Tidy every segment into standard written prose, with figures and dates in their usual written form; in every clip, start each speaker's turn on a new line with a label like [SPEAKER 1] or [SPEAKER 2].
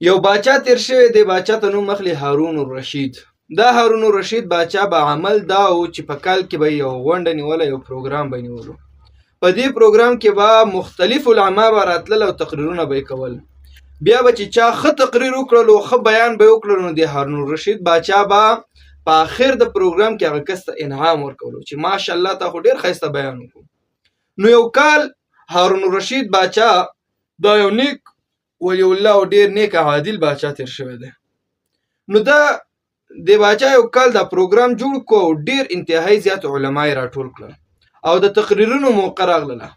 [SPEAKER 1] یو باچا تیر شوی دی، باچا ته نوم اخلي هارون الرشید. دا هارون الرشید باچا به عمل دا و چې په کال کې به یو غونډه نیوله، یو پروګرام به نیولو. په دې پروګرام کې به مختلف علما به راتلل او تقریرونه به یې کول. بیا به چې چا ښه تقریر وکړلو، ښه بیان به یې وکړلو، نو د هارون الرشید باچا به په آخر د پروګرام کې هغه کس ته انعام ورکولو چې ماشاءالله تا خو ډېر ښایسته بیان وکړو. نو یو کال هارون الرشید باچا دا یو نیک ولی الله او ډیر نیک عادل باچا تیر شوی دی. نو دا د باچا یو کال دا پروګرام جوړ کو او ډیر انتهایی زیات علما یې راټول کړل او د تقریرونو موقع راغله.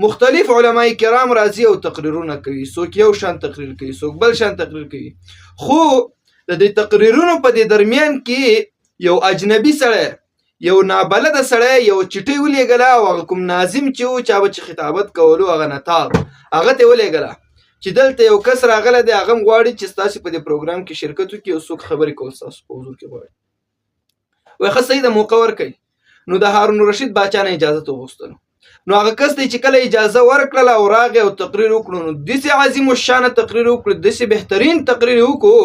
[SPEAKER 1] مختلف علما کرام راځي او تقریرونه کوي، څوک یو شان تقریر کوي، څوک بل شان تقریر کوي. خو د دې تقریرونو په دې درمیان کې یو اجنبي سړی، یو نابلد سړی یو چټۍ ولېږله او هغه کوم ناظم چې و چا به چې خطابت کولو هغه نتاب هغه ته ولېږله چې دلته یو کس راغلی دی، هغه هم غواړي چې ستاسې په دې پروګرام کې شرکت وکړي او څوک خبرې کول ستاسو په حضور کې غواړي. وایي ښه صحیح ده، موقع ورکوي. نو د هارون الرشید باچا نه اجازت وغوښتلو. نو هغه کس دی چې کله اجازه ورکړله او راغی او تقریر وکړو، نو داسې عظیم الشانه تقریر وکړو، داسې بهترین تقریر وکړو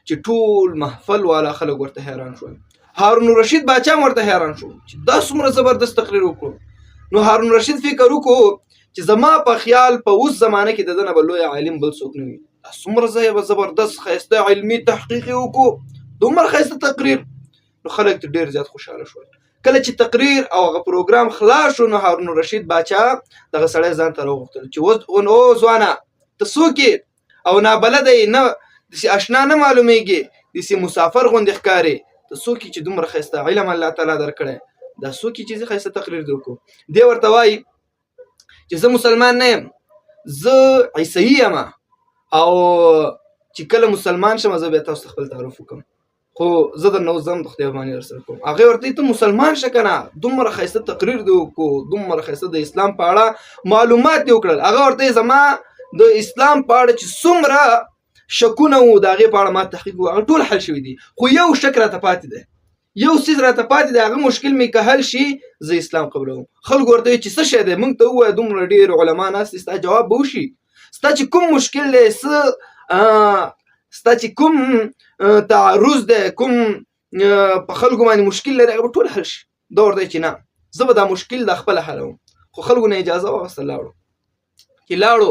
[SPEAKER 1] چې ټول محفل والا خلک ورته حیران شول. هارون الرشید باچا ورته حیران شو چې دا څومره زبردست تقریر وکړو. نو هارون الرشید فکر وکړو چې زما په خیال په اوس زمانه کې د ده نه به لوی عالم بل څوک نه وي. څومره زبردست ښایسته علمي تحقیق یې وکړو، دومره ښایسته تقریر. نو خلک ته ډېر زیات خوشحاله شول. کله چې تقریر او هغه پروګرام خلاص شو، نو هارون الرشید باچا دغه سړی ځان ته راوغوښتل چې او ځوانه ته څوک یې او نابلده یې، نه داسې اشنا نه معلومیږي، داسې مسافر غوندې ښکارې، ته څوک یې چې دومره ښایسته علم الله تعالی درکړی، دا څوک یې چې زه ښایسته تقریر دې وکړو. دی ورته وایي چې زه مسلمان نه یم، زه عیسوي یم، او چې کله مسلمان شم زه بیا تاسو ته خپل تعارف وکړم، خو زه درنه اوس ځم د خدای پاماني درسره کوم. هغې ورته ته مسلمان شه که نه، دومره ښایسته تقریر دې وکړو، دومره ښایسته د اسلام په اړه معلومات دې وکړل. هغه ورته زما د اسلام په اړه چې څومره شکونه وو د هغې په اړه ما تحقیق وکړو، هغه ټول حل شوي دي، خو یو شک راته پاتې دی، یو څیز راته پاتې دی، هغه مشکل مې که حل شي زه اسلام قبلوم. خلکو ورته وایي چې څه شی دی، موږ ته ووایه، دومره ډېر علما ناست دي، ستا جواب به وشي، ستا چې کوم مشکل دی، ستا چې کوم تعرض دی، کوم په خلکو باندې مشکل لري، هغه به ټول حل شي. دا ورته وایي چې نه، زه به دا مشکل د خپله حلوم. خو خلکو نه اجازه واخیسته، لاړو. چې لاړو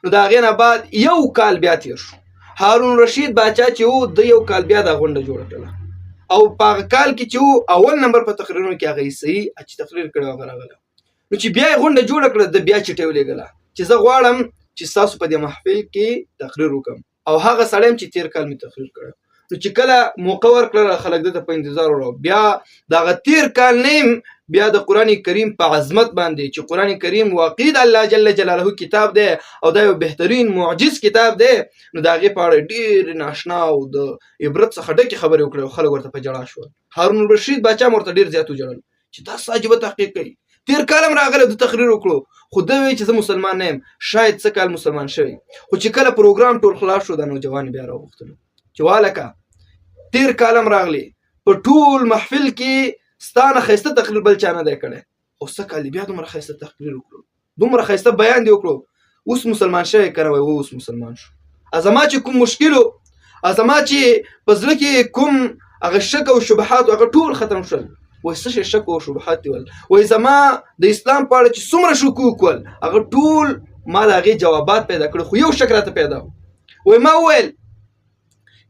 [SPEAKER 1] نو د هغې نه بعد یو کال بیا تېر شو. هارون الرشید باچا چې و د یو کال بیا دا غونډه جوړه کړله او په هغه کال کې چې و اول نمبر په تقریرونو کې هغه عیسوي چې تقریر کړی هغه راغله. نو چې بیا یې غونډه جوړه کړه، د بیا چټۍ ولېږله چې زه غواړم چې ستاسو په دې محفل کې تقریر وکړم، او هغه سړی چې تېر کال مې تقریر کړی. نو چې کله موقع ورکړله خلک دته په انتظار ولاړ. بیا دغه تېر کال نیم بیا د قرآن کریم په عظمت باندې چې قرآن کریم واقعي د الله جل جلاله کتاب دی او دا یو بهترین معجز کتاب دی، نو د هغې په اړه ډېر ناشنا او د عبرت څخه ډکې خبرې وکړې او خلک ورته په ژړا شول. هارون الرشید باچا ورته ډېر زیات وژړل چې دا څه عجیبه تحقیق کوي، تېر کال هم راغلی د تقریر وکړو، خو ده وایي چې زه مسلمان نه یم، شاید څه کال مسلمان شوی. خو چې کله پروګرام ټول خلاص شو، دا نوجوان بیا راوغوښتلو چې والکه تېر کال هم راغلی، په ټول محفل کې ستا نه ښایسته تقریر بل چا نه دی کړی، خو څه کال بیا دومره ښایسته تقریر وکړو، دومره ښایسته بیان دې وکړو، اوس مسلمان شوی که نه؟ وایي اوس مسلمان شو. زما چې کوم مشکل و، زما چې په زړه کې کوم هغه شک او شبهات هغه ټول ختم شول. وایي څه شی شک او شبهات دي ول؟ وایي زما د اسلام په اړه چې څومره شکوک ول، هغه ټول ما د هغې جوابات پیدا کړي، خو یو شک راته پیدا و. وایي ما وویل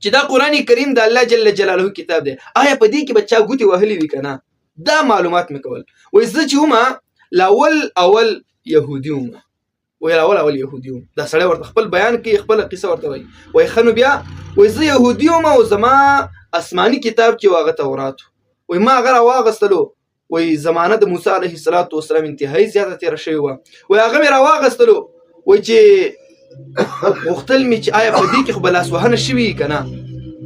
[SPEAKER 1] چې دا قرآن کریم د الله جل جلاله کتاب دی، آیا په دې کې به چا ګوتې وهلې وي که نه؟ دا معلومات مې کول. وایي زه چې ومه لاول یهودي ومه، وایي اول یهودي وم. دا سړی ورته خپل بیان کوي، خپله قصه ورته وایي. وایي ښه نو بیا وایي زه یهودي وم او زما آسماني کتاب چې و هغه تورات و. وایي ما هغه راواغېستلو، وایي زمانه د موسی علیه السلام انتهایي زیاته تېره شوې وه. وایي هغه مې راواغېستلو، وایي چې غوښتل مې چې آیا په دې کې خو به لاسوهنه شوي که نه؟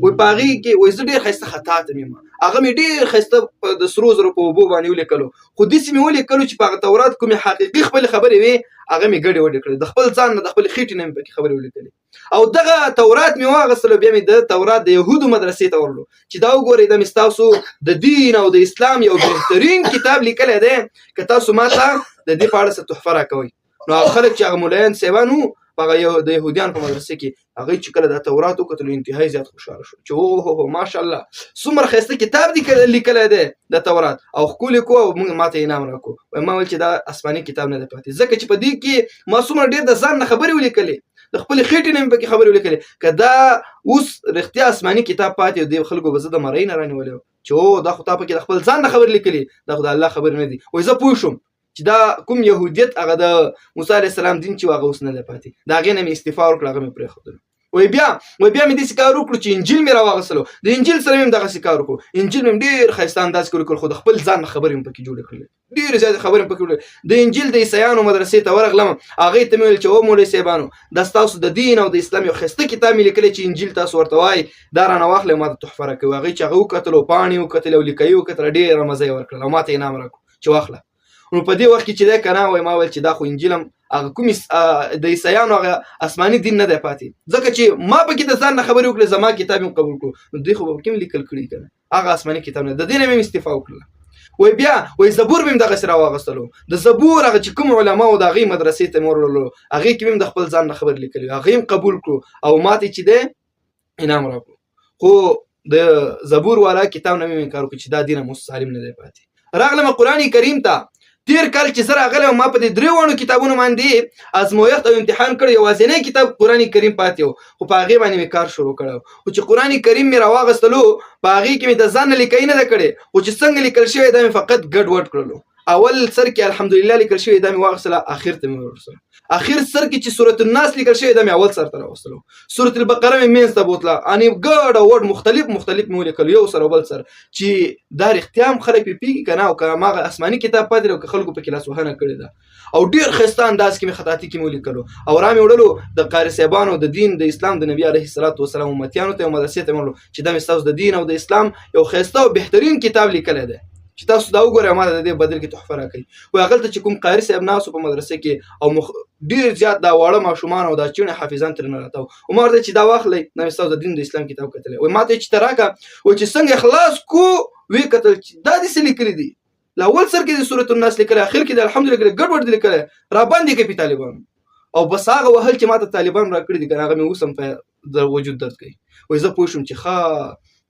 [SPEAKER 1] وایي په هغې کې وایي زه ډېر ښایسته خطاطم یم، هغه مې ډېر ښایسته د سرو زرو په اوبو باندې ولیکلو، خو داسې مې ولیکلو چې په هغه تورات کومې حقیقي خپلې خبرې وې هغه مې ګډې وډې کړې، د خپل ځان نه د خپلې خېټې نه مې پکې خبرې ولیکلې. او دغه تورات مې واخیستلو، بیا مې د تورات د یهودو مدرسې ته ورلو چې دا وګورئ دا مې ستاسو د دین او د اسلام یو بهترین کتاب لیکلی دی، که تاسو ما ته د دې په اړه څه تحفه راکوئ. نو هغه خلک چې هغه ملایان صاحبان وو په د يهوديان په مدرسه کې هغه چې کله د تورات وکتل انتهایی زیات خوشاله شو چې اوه ماشاءالله څومره ښایسته کتاب دی لیکلی دی د تورات او ښکلې کو او موږ ماته انعام راکړو. ما ویل چې دا آسماني کتاب نه دی پاتې ځکه چې په دې کې ما څومره ډېر د ځان نه خبرې ولیکلې د خپلې خېټې نه مې پکې خبرې ولیکلې که دا اوس رښتیا آسماني کتاب پاتې و دې خلکو به زه د مرۍ نه رانیولی وم چې اوه دا خو تا پکې د خپل ځان نه خبرې لیکلې دا خو د الله خبرې نه دي. وایي زه پوه شوم چې دا کوم یهودیت هغه د موسی علیه السلام دین چې هغه اوس نه دی پاتې د هغې نه مې استعفا وکړه هغه مې پرېښودلو. وایي بیا مې داسې کار وکړو چې انجیل مې راواغېستلو د انجیل سره مې هم دغسې کار وکړو انجیل مې هم ډېر ښایسته انداز کې ولیکل خو د خپل ځان نه خبرې مې پکې جوړې کړلې ډېرې زیاتې خبرې مې پکې ولیکلې. د انجیل د عیسایانو مدرسې ته ورغلم هغې ته مې ویل چې او مولوي صاحبانو دا ستاسو د دین او د اسلام یو ښایسته کتاب مې لیکلی چې انجیل تاسو ورته وایي دا رانه واخلئ او ما ته تحفه راکوي. هغې چې هغه وکتل او پاڼې وکتلې او لیکه یې وکتله ډېره مزه یې ورکړله او ما ته انعام راکړو چې واخله. نو په دې وخت کې چې دی که نه وایي ما ویل چې دا خو انجیل هم هغه کوم د عیسایانو هغه آسماني دین نه دی پاتې ځکه چې ما پکې د ځان نه خبرې وکړې زما کتاب یې قبول کړو نو دوی خو به پکې هم لیکل کړي که نه هغه آسماني کتاب نه د دې نه مې استعفا وکړله. وایي بیا وایي زبور مې هم دغسې راواغېستلو د زبور هغه چې کوم علماو د هغې مدرسې ته مې وروړلو هغې کې مې هم د خپل ځان نه خبرې لیکلې هغې هم قبول کړو او ما ته چې دی انعام راکړو. خو د زبور والا کتاب نه مې انکار وکړو چې دا دین هم اوس سالم نه دی پاتې. راغلم قرآن کریم ته تیر کال چې زه راغلی ما په دې درې وړو کتابونو باندې ازمویښت او امتحان کړی یوازینی کتاب قرآن کریم پاتې و خو په هغې باندې مې کار شروع کړی خو چې قرآن کریم مې راواغېستلو په هغې کې مې د ځان نه لیکۍ نه ده کړې خو چې څنګه لیکل شوی دا مې فقط ګډ وډ کړلو. اول سر کې الحمدلله لیکل شوی دا مې واغېستله اخر ته مې ورسله اخر سر کې چې سورة الناس لیکل شوی دا مې اول سر ته راوستلو سورة البقره مې منځ ته بوتله انې ګډ او وډ مختلف مې ولیکل یو سر او بل سر چې دا رښتیا هم خلک پې پوهېږي که نه او که هماغه آسماني کتاب پاتې دی او که خلکو پکې لاسوهنه کړې ده او ډېر ښایسته انداز کې مې خطاطي کې مې ولیکلو او را مې وړلو د قاري صاحبانو د دین د اسلام د نبي علیه الصلاة والسلام امتیانو ته یو مدرسې ته مې وړلو چې دا مې ستاسو د دین او د اسلام یو ښایسته او بهترین کتاب لیکلی دی چې تاسو دا وګورئ ما د دې بدل کې تحفه راکوي. وایي هغلته چې کوم قاري صاحب ناست په مدرسې کې او ډېر زیات دا واړه ماشومان او دا چڼې حافظان ترېنه راته وو ما ورته چې دا واخلئ دا مې ستاسو د دین د اسلام کتاب کتلی وایي ما ته یې چې ته راکړه وایي چې څنګه خلاص کو ویې کتل چې دا داسې لیکلي دي له اول سر کې د سورة الناس لیکلی اخر کې د الحمدلله لیکلی ګډ وډ دي لیکلی راباندې کوي طالبانو او بس هغه وهل چې ما ته طالبان راکړي دي که هغه مې اوس هم په وجود درد کوي. وایي زه پوه شوم چې ښه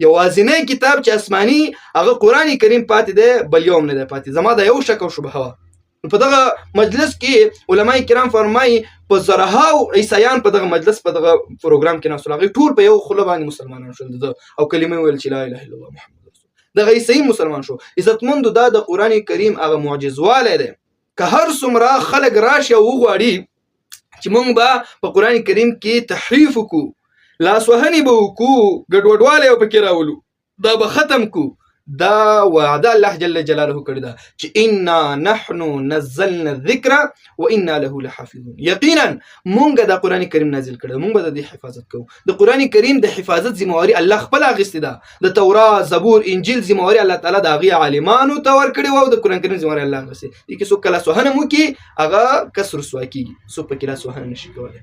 [SPEAKER 1] یوازینی کتاب چې آسماني هغه قرآن کریم پاتې دی بل یو هم نه دی پاتې زما دا یو شک او شبهه وه. په دغه مجلس کې علما کرام فرمایي په زرهاو عیسایان په دغه مجلس په دغه پروګرام کې ناستول هغوی ټول په یو خوله باندې مسلمانان شول او کلمه ویل چې لا اله الا الله محمد رسول الله دغه عیسایي مسلمان شو. عزتمندو دا د قرآن کریم هغه معجزوالی دی که هر څومره خلک راشي او وغواړي چې موږ به په قرآن کریم کې تحریف وکړو لاسوهنې به وکړو ګډوډوالی به پکې راولو دا به ختم کړو دا وعده الله جل جلاله کړې ده چې انا نحن نزلنا الذکر وانا له لحافظون یقینا مونږ دا قرآن کریم نازل کړی مونږ به د دې حفاظت کوو. د قرآن کریم د حفاظت ذمهواري الله خپله اخیستې ده د تورات زبور انجیل ذمهواري الله تعالی د هغې عالمانو ته ورکړې وه او د قرآن کریم ذمهواري الله اخیستې دې کې څوک که لاسوهنه هم وکړي هغه کس رسوا کېږي څوک پکې لاسوهنه نشي کولی.